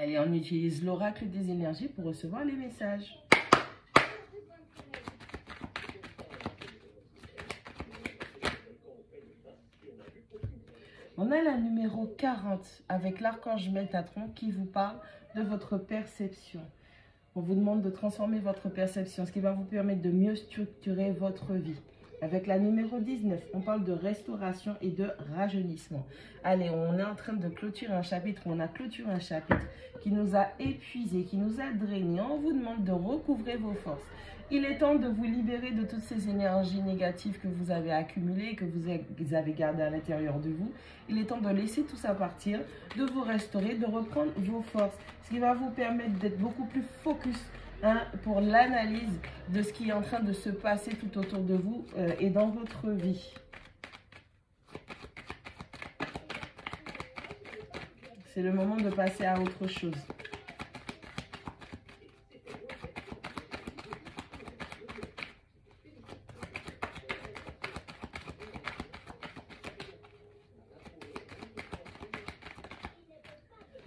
Allez, on utilise l'oracle des énergies pour recevoir les messages. On a la numéro 40 avec l'archange Métatron qui vous parle de votre perception. On vous demande de transformer votre perception, ce qui va vous permettre de mieux structurer votre vie. Avec la numéro 19, on parle de restauration et de rajeunissement. Allez, on est en train de clôturer un chapitre, on a clôturé un chapitre qui nous a épuisés, qui nous a drainés. On vous demande de recouvrer vos forces. Il est temps de vous libérer de toutes ces énergies négatives que vous avez accumulées, que vous avez gardées à l'intérieur de vous. Il est temps de laisser tout ça partir, de vous restaurer, de reprendre vos forces. Ce qui va vous permettre d'être beaucoup plus focus pour l'analyse de ce qui est en train de se passer tout autour de vous et dans votre vie. C'est le moment de passer à autre chose.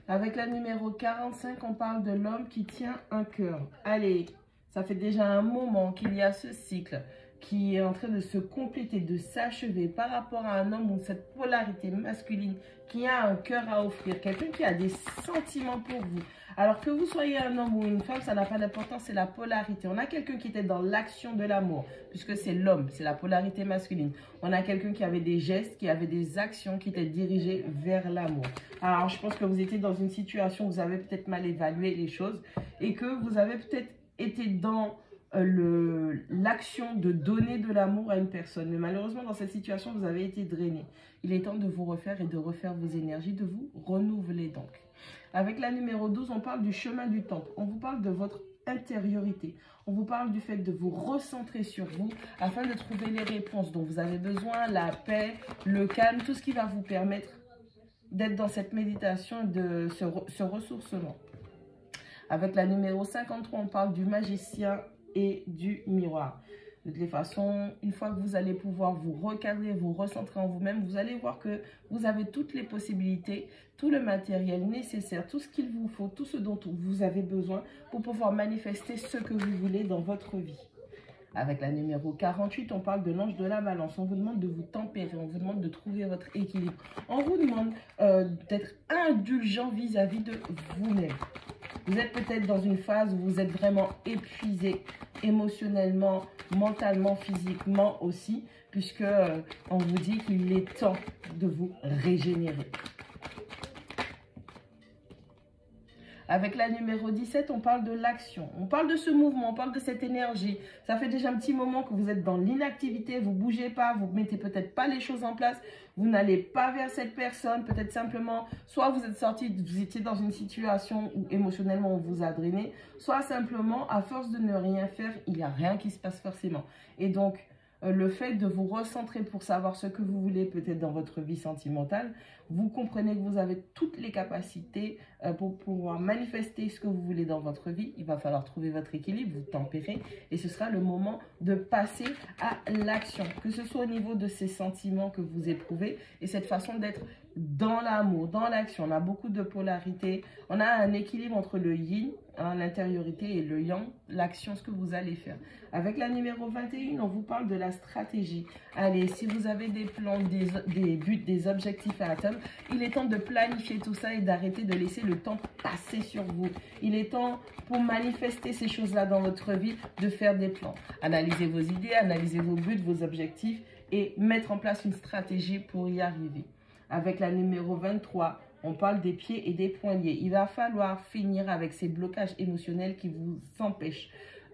Avec la numéro 45, on parle de l'homme qui tient un cœur. Allez, ça fait déjà un moment qu'il y a ce cycle qui est en train de se compléter, de s'achever par rapport à un homme ou cette polarité masculine qui a un cœur à offrir. Quelqu'un qui a des sentiments pour vous. Alors que vous soyez un homme ou une femme, ça n'a pas d'importance, c'est la polarité. On a quelqu'un qui était dans l'action de l'amour, puisque c'est l'homme, c'est la polarité masculine. On a quelqu'un qui avait des gestes, qui avait des actions qui étaient dirigées vers l'amour. Alors, je pense que vous étiez dans une situation où vous avez peut-être mal évalué les choses et que vous avez peut-être été dans l'action de donner de l'amour à une personne. Mais malheureusement, dans cette situation, vous avez été drainé. Il est temps de vous refaire et de refaire vos énergies, de vous renouveler donc. Avec la numéro 12, on parle du chemin du temple. On vous parle de votre intériorité. On vous parle du fait de vous recentrer sur vous afin de trouver les réponses dont vous avez besoin, la paix, le calme, tout ce qui va vous permettre d'être dans cette méditation, de ce ressourcement. Avec la numéro 53, on parle du magicien et du miroir. De toutes les façons, une fois que vous allez pouvoir vous recadrer, vous recentrer en vous-même, vous allez voir que vous avez toutes les possibilités, tout le matériel nécessaire, tout ce qu'il vous faut, tout ce dont vous avez besoin pour pouvoir manifester ce que vous voulez dans votre vie. Avec la numéro 48, on parle de l'ange de la balance. On vous demande de vous tempérer, on vous demande de trouver votre équilibre. On vous demande d'être indulgent vis-à-vis de vous-même. Vous êtes peut-être dans une phase où vous êtes vraiment épuisé émotionnellement, mentalement, physiquement aussi, puisque on vous dit qu'il est temps de vous régénérer. Avec la numéro 17, on parle de l'action. On parle de ce mouvement, on parle de cette énergie. Ça fait déjà un petit moment que vous êtes dans l'inactivité, vous ne bougez pas, vous ne mettez peut-être pas les choses en place, vous n'allez pas vers cette personne, peut-être simplement, soit vous êtes sorti, vous étiez dans une situation où émotionnellement on vous a drainé, soit simplement, à force de ne rien faire, il n'y a rien qui se passe forcément. Et donc, le fait de vous recentrer pour savoir ce que vous voulez peut-être dans votre vie sentimentale, vous comprenez que vous avez toutes les capacités pour pouvoir manifester ce que vous voulez dans votre vie. Il va falloir trouver votre équilibre, vous tempérer et ce sera le moment de passer à l'action, que ce soit au niveau de ces sentiments que vous éprouvez et cette façon d'être dans l'amour, dans l'action. On a beaucoup de polarité, on a un équilibre entre le yin, l'intériorité, et le yang, l'action, ce que vous allez faire. Avec la numéro 21, on vous parle de la stratégie. Allez, si vous avez des plans, des buts, des objectifs à atteindre, il est temps de planifier tout ça et d'arrêter de laisser le temps passer sur vous. Il est temps, pour manifester ces choses-là dans votre vie, de faire des plans. Analysez vos idées, analysez vos buts, vos objectifs et mettre en place une stratégie pour y arriver. Avec la numéro 23, on parle des pieds et des poignets. Il va falloir finir avec ces blocages émotionnels qui vous empêchent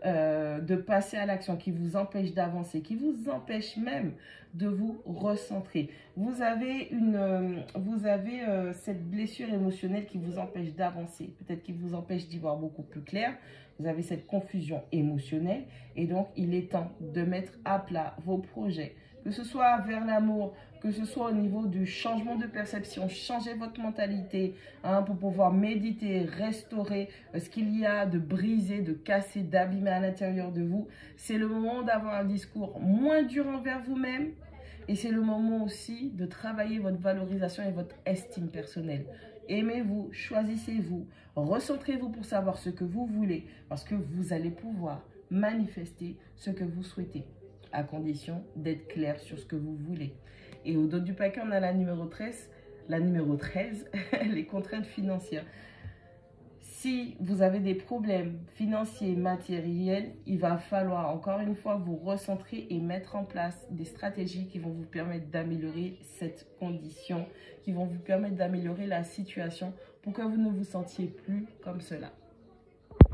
de passer à l'action, qui vous empêchent d'avancer, qui vous empêchent même de vous recentrer. Vous avez cette blessure émotionnelle qui vous empêche d'avancer, peut-être qui vous empêche d'y voir beaucoup plus clair. Vous avez cette confusion émotionnelle et donc il est temps de mettre à plat vos projets, que ce soit vers l'amour, que ce soit au niveau du changement de perception, changer votre mentalité pour pouvoir méditer, restaurer ce qu'il y a de brisé, de cassé, d'abîmé à l'intérieur de vous. C'est le moment d'avoir un discours moins dur envers vous-même et c'est le moment aussi de travailler votre valorisation et votre estime personnelle. aimez-vous, choisissez-vous, recentrez-vous pour savoir ce que vous voulez, parce que vous allez pouvoir manifester ce que vous souhaitez, à condition d'être clair sur ce que vous voulez. Et au dos du paquet, on a la numéro 13, les contraintes financières. Si vous avez des problèmes financiers, matériels, il va falloir encore une fois vous recentrer et mettre en place des stratégies qui vont vous permettre d'améliorer cette condition, qui vont vous permettre d'améliorer la situation pour que vous ne vous sentiez plus comme cela.